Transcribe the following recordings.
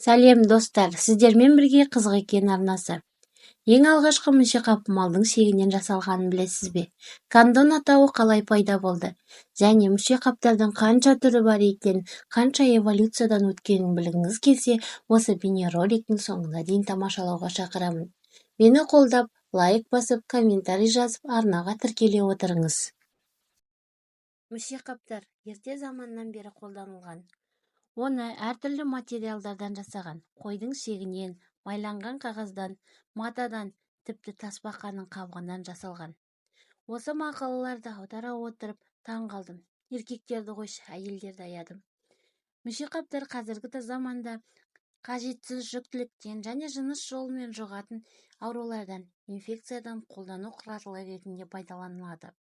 Сәлем достар, сіздермен бірге Қызық екен арнасы. Ең алғашқы мүшеқап малдың шегінен жасалғанын білесіз бе? Кандон атауы қалай пайда болды? Және мүшеқаптардың қанша түрі бар екенін, қанша эволюциядан өткенін білгіңіз келсе, осы бейнероликтің соңына дейін тамашалауға шақырамын. Мені қолдап, лайк басып, комментарий жазып, арнаға тіркеле отырыңыз. Мүшеқаптар ерте заманнан бері қолданылған. Оны әртүрлі материалдардан жасаған, қойдың шегінен, майланған қағаздан, матадан, тіпті тасбақаның қабығынан жасалған. Осы мақалаларды аудара отырып таң қалдым. Еркектерді қойшы, әйелдерді аядым. Мүшеқаптар қазіргі заманда қажетсіз жүктіліктен және жыныс жолымен жұғатын аурулардан, инфекциядан қолдану құралы ретінде пайдаланылады.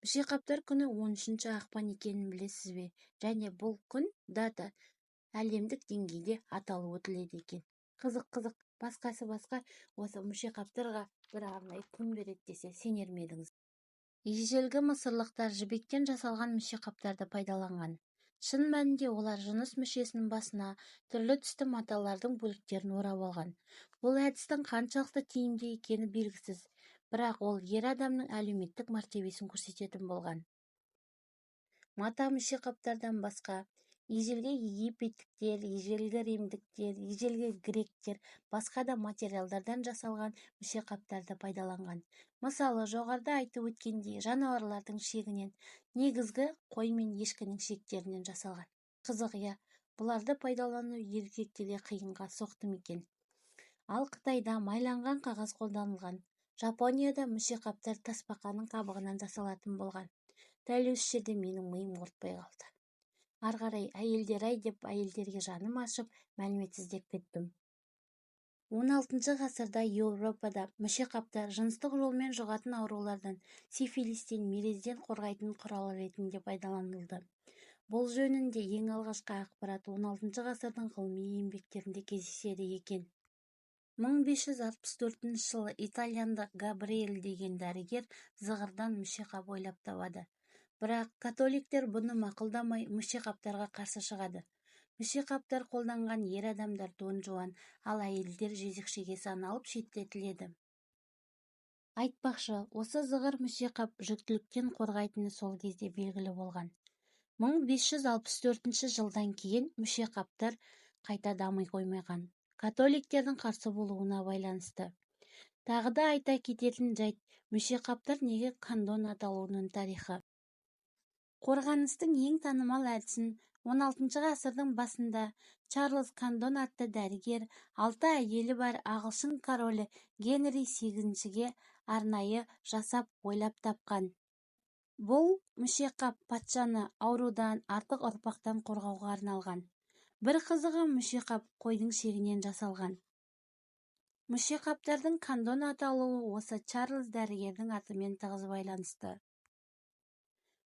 Мүшеқаптар күні 13 ақпан екенін білесіз бе? Және бұл күн дата әлемдік деңгейде аталып өтіледі екен. Қызық, басқасы басқа, осы мүшеқаптарға бір арнайы күн береді десе сенер ме едіңіз? Ежелгі мысырлықтар жібектен жасалған мүшеқаптарды пайдаланған. Шын мәнінде олар жыныс мүшесінің басына түрлі түсті маталардың бөліктерін орап алған. Бұл әдістің қаншалықты тиімді екені белгісіз, бірақ ол ер адамның әлеуметтік мәртебесін көрсететін болған. Мата мүшеқаптардан басқа ежелгі египеттіктер, ежелгі римдіктер, ежелгі гректер басқа да материалдардан жасалған мүшеқаптарды пайдаланған. Мысалы, жоғарыда айтып өткендей, жануарлардың шегінен, негізгі қой мен ешкінің шектерінен жасалған. Қызық, бұларды пайдалану ересектерге қиынға соқты екен. Ал Қытайда майланған қағаз қолданылған. Жапонияда мүшеқаптар тасбақаның қабығынан жасалатын болған. Дәл осы жерде менің миым ортпай қалды. Арғарай әйелдер-ай деп әйелдерге жаным ашып, мәлімет іздеп кеттім. 16 ғасырда Еуропада мүшеқаптар жыныстық жолмен жұғатын аурулардан, сифилистен, мерезден қорғайтын құрал ретінде пайдаланылды. Бұл жөнінде ең алғашқы ақпарат 16 ғасырдың ғылыми еңбектерінде кездеседі екен. 1564 жылы итальяндық Габриэль деген дәрігер зығырдан мүшеқап ойлап табады. Бірақ католиктер бұны мақұлдамай мүшеқаптарға қарсы шығады. Мүшеқаптар қолданған ер адамдар Дон Жуан, ал әйелдер жезөкшеге саналып шеттетіледі. Айтпақшы, осы зығыр мүшеқап жүктіліктен қорғайтыны сол кезде белгілі болған. 1564 жылдан кейін мүшеқаптар қайта дами қоймаған. Католиктердің қарсы болуына байланысты. Тағы да айта кететін жайт, мүшеқаптар неге кандон аталуының тарихы. Қорғаныстың ең танымал әдісін 16 ғасырдың басында Чарльз Кандон атты дәрігер 6 әйелі бар ағылшын королі Генри VIII-ге арнайы жасап ойлап тапқан. Бұл мүшеқап патшаны аурудан, артық ұрпақтан қорғауға арналған. Бір қызығы, мүшеқап қойдың шегінен жасалған. Мүшеқаптардың кандон аталуы осы Чарльз дәрігердің атымен тығыз байланысты.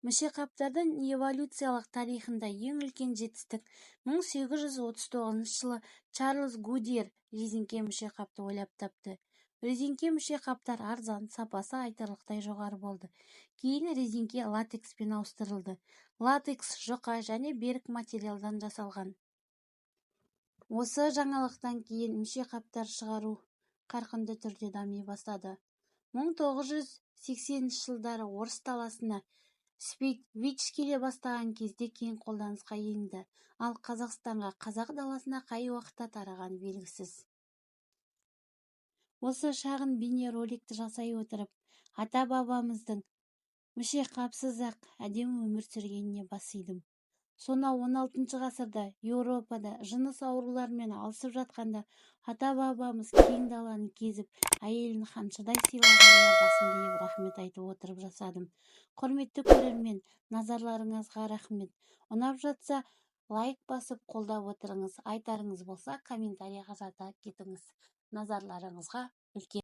Мүшеқаптардың эволюциялық тарихында ең үлкен жетістік 1839 жылы Чарльз Гудьер резеңке мүшеқапты ойлап тапты. Резеңке мүшеқаптар арзан, сапасы айтарлықтай жоғары болды. Кейін резеңке латекспен ауыстырылды. Латекс жұқа және берік материалдан жасалған. Осы жаңалықтан кейін мүшеқаптар шығару қарқынды түрде дами бастады. 1980 жылдары орыс даласына Спичвич келе бастаған кезде кең қолданысқа енді, ал Қазақстанға, қазақ даласына қай уақытта тараған белгісіз. Осы шағын бейнероликті жасай отырып, ата-бабамыздың мүшеқапсыз-ақ әдемі өмір сүргеніне бас идым. Сонау 16 ғасырда Еуропада жыныс аурулармен алысып жатқанда ата-бабамыз кең даланы кезіп, әйелін ханшыдай сыйлағанына басымды иіп рахмет айтып отырып жасадым. Құрметті көрермен, назарларыңызға рахмет. Ұнап жатса, лайк басып қолдап отырыңыз. Айтарыңыз болса, комментарийға жаза кетіңіз. Назарларыңызға үлкен